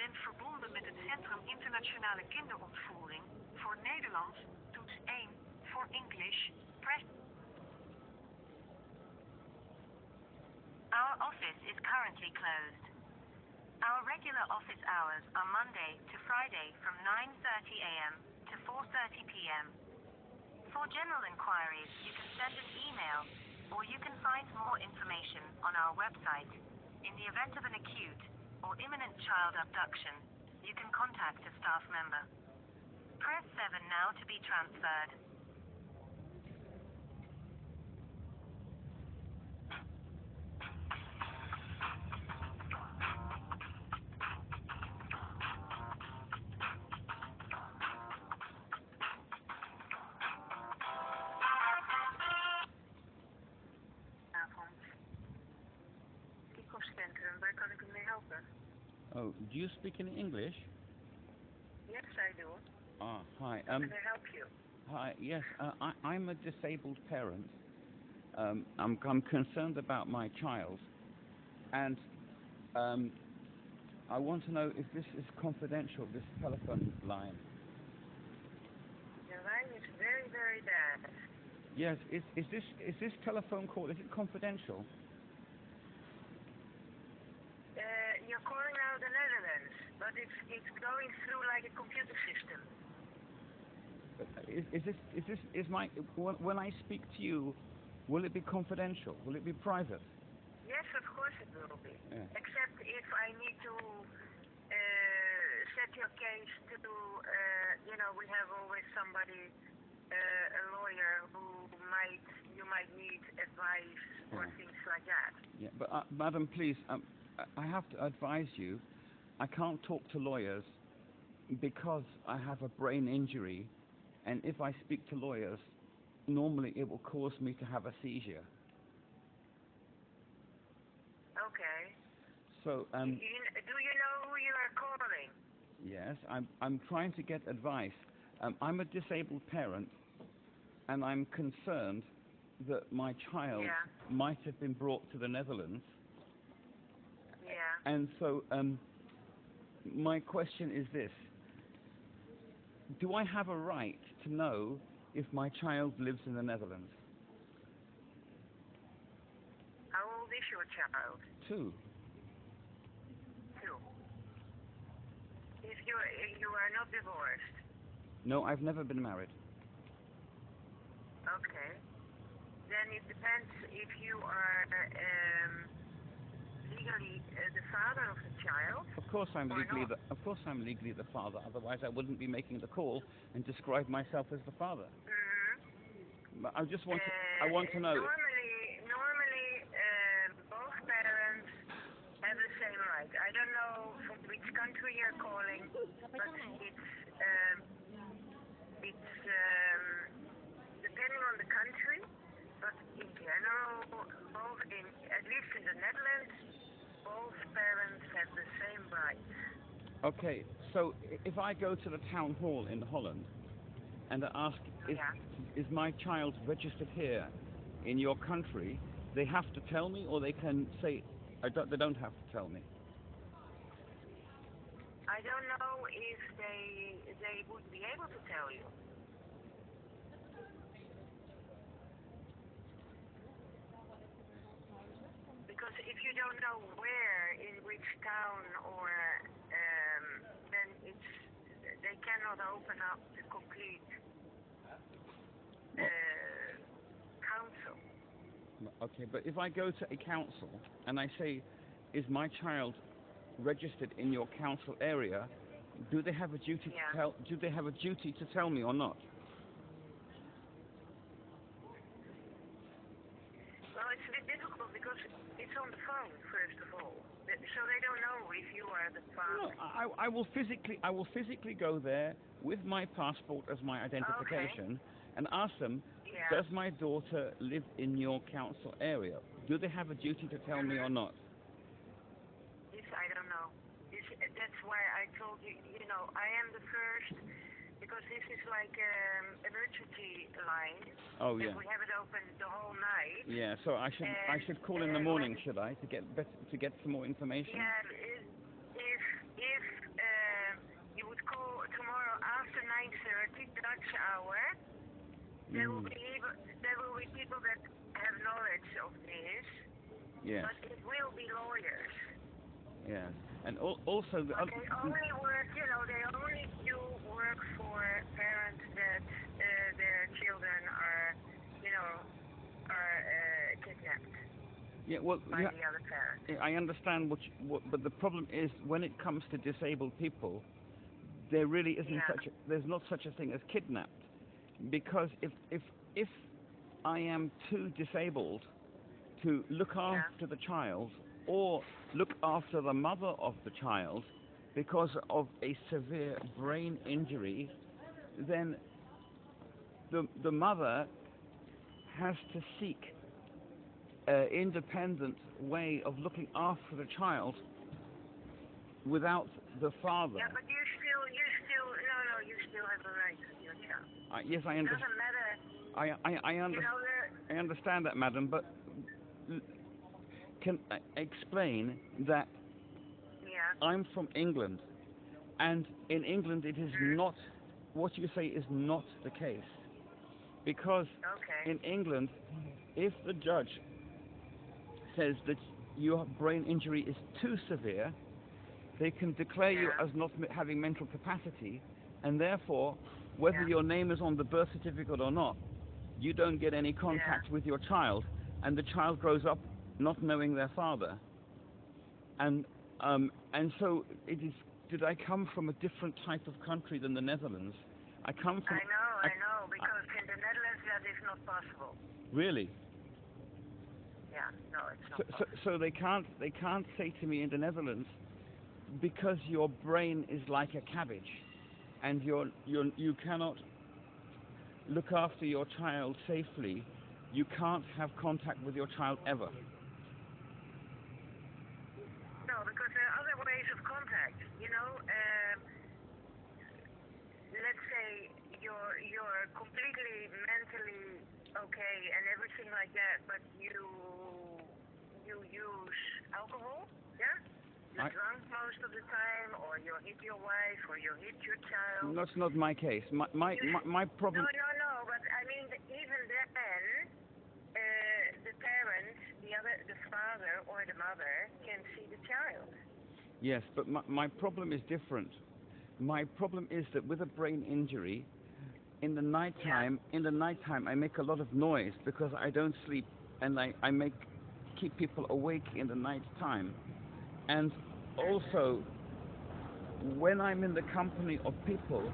bent verbonden met het Centrum Internationale Kinderontvoering. Voor Nederlands, toets 1. For English, press. Our office is currently closed. Our regular office hours are Monday to Friday from 9:30 a.m. to 4:30 p.m. For general inquiries, you can send an email, or you can find more information on our website. In the event of an acute or imminent child abduction, you can contact a staff member. Press 7 now to be transferred. Centrum, where can I help you? Oh, do you speak in English? Yes, I do. Ah, hi. How can I help you? Hi. Yes, I'm a disabled parent. I'm concerned about my child, and I want to know if this is confidential. This telephone line. The line is very, very bad. Yes. Is this telephone call? Is it confidential? You're calling out the Netherlands, but it's going through like a computer system. When I speak to you, will it be confidential? Will it be private? Yes, of course it will be. Yeah. Except if I need to set your case to, we have always somebody, a lawyer you might need advice or things like that. Yeah, but madam, please, I have to advise you, I can't talk to lawyers because I have a brain injury, and if I speak to lawyers, normally it will cause me to have a seizure. Okay. So, do you know who you are calling? Yes, I'm trying to get advice. I'm a disabled parent, and I'm concerned that my child might have been brought to the Netherlands. Yeah. And so, my question is this. Do I have a right to know if my child lives in the Netherlands? How old is your child? 2. 2. If you are not divorced? No, I've never been married. Okay. Then it depends if you are legally the father of the child. Of course I'm legally the father. Otherwise, I wouldn't be making the call and describe myself as the father. Mm-hmm. But I want to know. Normally, both parents have the same right. I don't know from which country you're calling, but it's depending on the country. But in general, at least in the Netherlands, both parents have the same rights. Okay, so if I go to the town hall in Holland and I ask, is my child registered here in your country, they have to tell me, or they can say they don't have to tell me? I don't know if they would be able to tell you. Because if you don't know where, in which town, or then they cannot open up the complete council. Okay, but if I go to a council and I say, is my child registered in your council area, do they have a duty to tell? Do they have a duty to tell me or not? Well, it's a bit difficult because it's on the phone, first of all, so they don't know if you are the father. No, I will physically go there with my passport as my identification and ask them, does my daughter live in your council area? Do they have a duty to tell me or not? This I don't know. That's why I told you, I am the first, because this is like emergency line. Oh, yeah. We have it open the whole night. Yeah, so I should call in the morning, should I, to get some more information? Yeah, if such hour, there will be people that have knowledge of this, Yes. but it will be lawyers. Yes. And also the But they only work, they only do work for parents that their children are, kidnapped. yeah, well, by the other parent. I understand but the problem is when it comes to disabled people, there really isn't there's not such a thing as kidnapped, because if I am too disabled to look after the child or look after the mother of the child because of a severe brain injury, then the mother has to seek an independent way of looking after the child without the father. Yeah, but you still have a right to your child. Yes, I understand. It doesn't matter. I understand that, madam, but can I explain that I'm from England, and in England it is not, what you say is not the case. Because in England, if the judge says that your brain injury is too severe, they can declare you as not having mental capacity, and therefore, whether your name is on the birth certificate or not, you don't get any contact with your child, and the child grows up not knowing their father. And so it is. Did I come from a different type of country than the Netherlands? I come from. I know, because in the Netherlands that is not possible. Really? Yeah, no, it's not possible. So they can't say to me in the Netherlands, because your brain is like a cabbage, and you cannot look after your child safely, you can't have contact with your child ever. No, because there are other ways of contact. Let's say you're completely mentally okay and everything like that, but you use alcohol, You're drunk most of the time, or you hit your wife, or you hit your child. That's not my case. My problem. No, but I mean, even then, the parent, the father or the mother, can see the child. Yes, but my problem is different. My problem is that with a brain injury, in the nighttime, I make a lot of noise because I don't sleep, and I keep people awake in the night time. And also, when I'm in the company of people,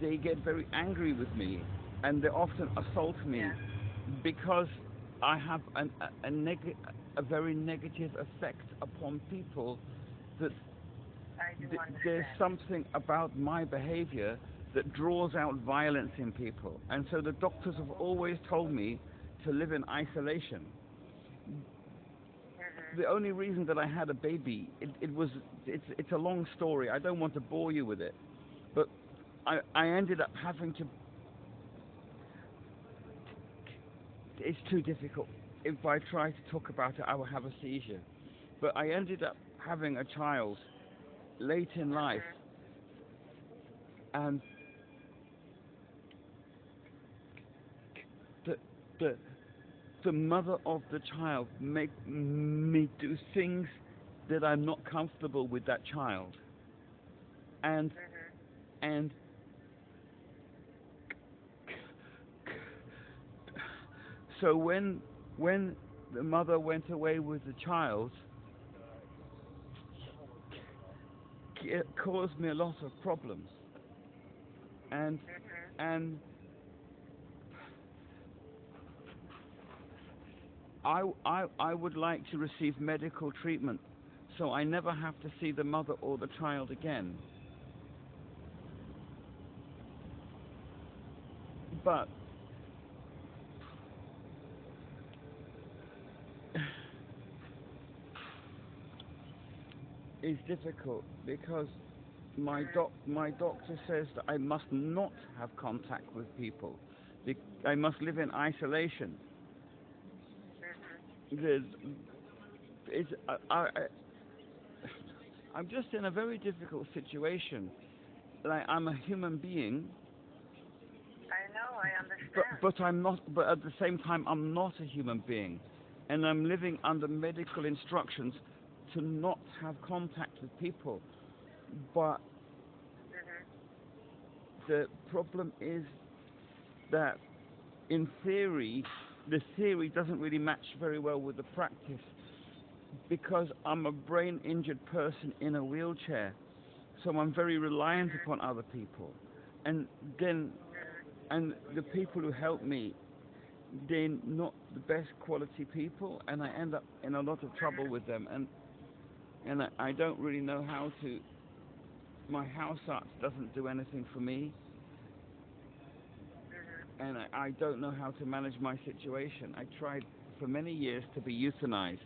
they get very angry with me, and they often assault me because I have a very negative effect upon people. That there's something about my behavior that draws out violence in people, and so the doctors have always told me to live in isolation. The only reason that I had a baby, it's a long story. I don't want to bore you with it, but I ended up having to. It's too difficult. If I try to talk about it, I will have a seizure. But I ended up having a child late in life, and the mother of the child make me do things that I'm not comfortable with that child, and so when the mother went away with the child, it caused me a lot of problems, and I would like to receive medical treatment so I never have to see the mother or the child again. But it's difficult because my doctor says that I must not have contact with people. I must live in isolation. I'm just in a very difficult situation. Like, I'm a human being, know, I understand. But I'm not. But at the same time, I'm not a human being, and I'm living under medical instructions to not have contact with people. But the problem is that, in theory, the theory doesn't really match very well with the practice, because I'm a brain-injured person in a wheelchair, so I'm very reliant upon other people, and then and the people who help me, they're not the best quality people, and I end up in a lot of trouble with them, and I don't really know how to. My house arts doesn't do anything for me, and I don't know how to manage my situation. I tried for many years to be euthanized,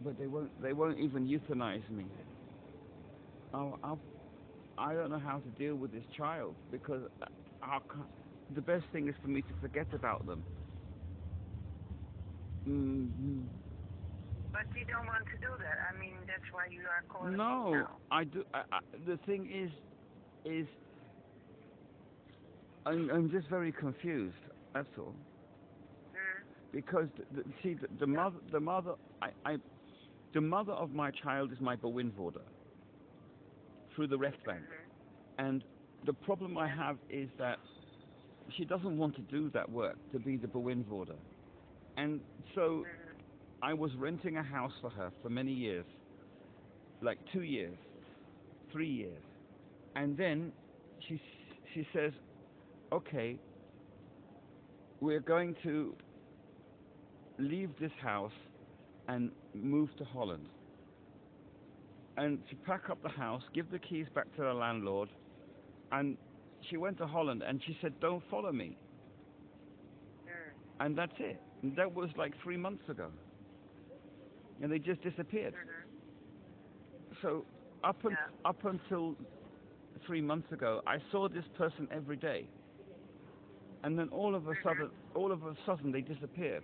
but they won't even euthanize me. I don't know how to deal with this child, because the best thing is for me to forget about them. But you don't want to do that. I mean, that's why you are calling me No, now. I do. The thing is, I'm just very confused. That's all. Because the mother of my child is my bewindvoerder through the rechtbank, and the problem I have is that she doesn't want to do that work, to be the bewindvoerder, and so I was renting a house for her for many years, like 2 years, 3 years, and then she says, okay, we're going to leave this house and move to Holland, and to pack up the house, give the keys back to the landlord, and she went to Holland, and she said, don't follow me, and that's it. And that was like 3 months ago, and they just disappeared. So up until 3 months ago, I saw this person every day, and then all of a sudden they disappeared,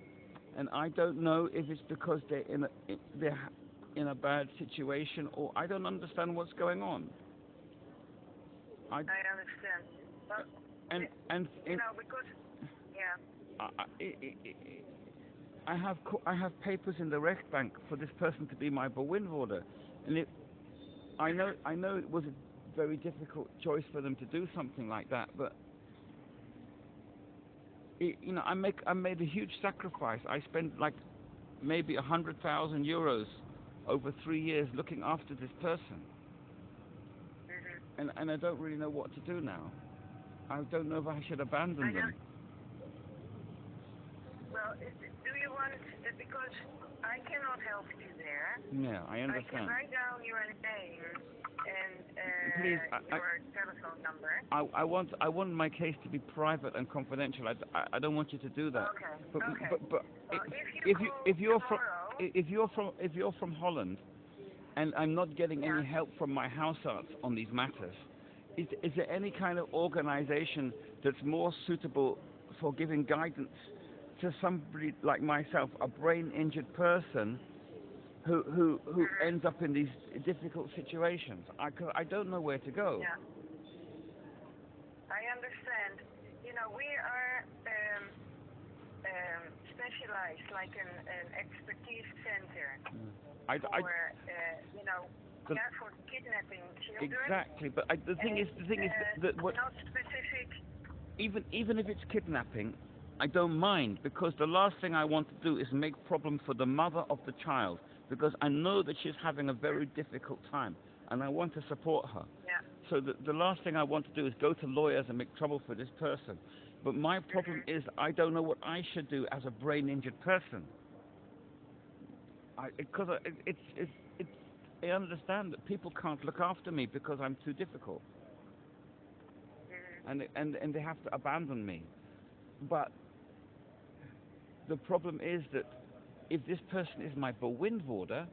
and I don't know if it's because they're in a bad situation, or I don't understand what's going on. I understand. But because I have papers in the rechtbank for this person to be my bewindvoerder, and I know it was a very difficult choice for them to do something like that, but I made a huge sacrifice. I spent like maybe 100,000 euros over 3 years looking after this person, and I don't really know what to do now. I don't know if I should abandon them. Well, do you want, because I cannot help you there. Yeah, I understand. I can write down your name and please, your telephone number. I want my case to be private and confidential. I don't want you to do that. Okay. But well, if you're from Holland, and I'm not getting any help from my house arts on these matters, is there any kind of organization that's more suitable for giving guidance to somebody like myself, a brain-injured person who ends up in these difficult situations? I don't know where to go. Yeah. I understand. We are specialized, like an expertise center for kidnapping children. Exactly, but the thing is that what, not specific. Even if it's kidnapping, I don't mind, because the last thing I want to do is make problem for the mother of the child, because I know that she's having a very difficult time, and I want to support her. Yeah. So the last thing I want to do is go to lawyers and make trouble for this person. But my problem is I don't know what I should do as a brain-injured person. Because I understand that people can't look after me because I'm too difficult, and they have to abandon me. But the problem is that if this person is my bewindvoerder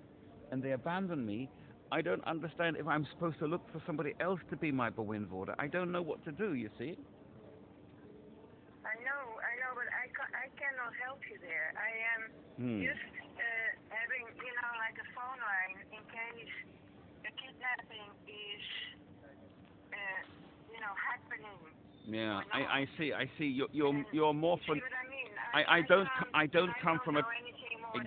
and they abandon me, I don't understand if I'm supposed to look for somebody else to be my bewindvoerder. I don't know what to do, you see. I know, but I cannot help you there. I am just having, like a phone line in case a kidnapping is, happening. Yeah, Or no? I see. You're more You for. see what I mean? I don't come from a. know anything more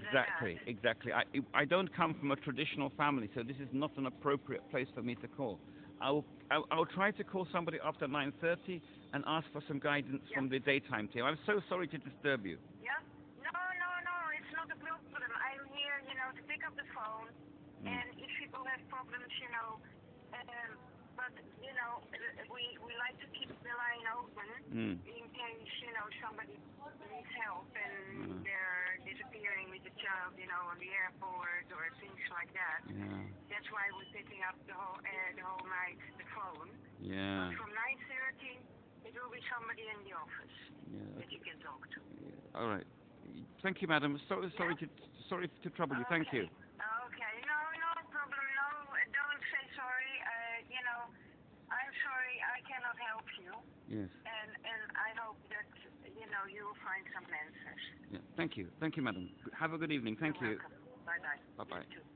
Exactly. I don't come from a traditional family, so this is not an appropriate place for me to call. I'll try to call somebody after 9:30 and ask for some guidance from the daytime team. I'm so sorry to disturb you. Yeah? No, it's not a problem. I'm here, to pick up the phone, and if people have problems, but, we like to keep the line open in case, somebody needs help and they're disappearing with the child, on the airport or things like that. Yeah. That's why we're picking up the whole night, the phone. Yeah. But from 9:30, it will be somebody in the office that you can talk to. Yeah. All right. Thank you, madam. Sorry to trouble you. Thank you. Okay. No problem. No, don't say sorry. I'm sorry I cannot help you. Yes. And I hope that, you will find some answers. Yeah. Thank you, madam. Have a good evening. Thank you. Welcome. Bye-bye. Bye-bye. You too.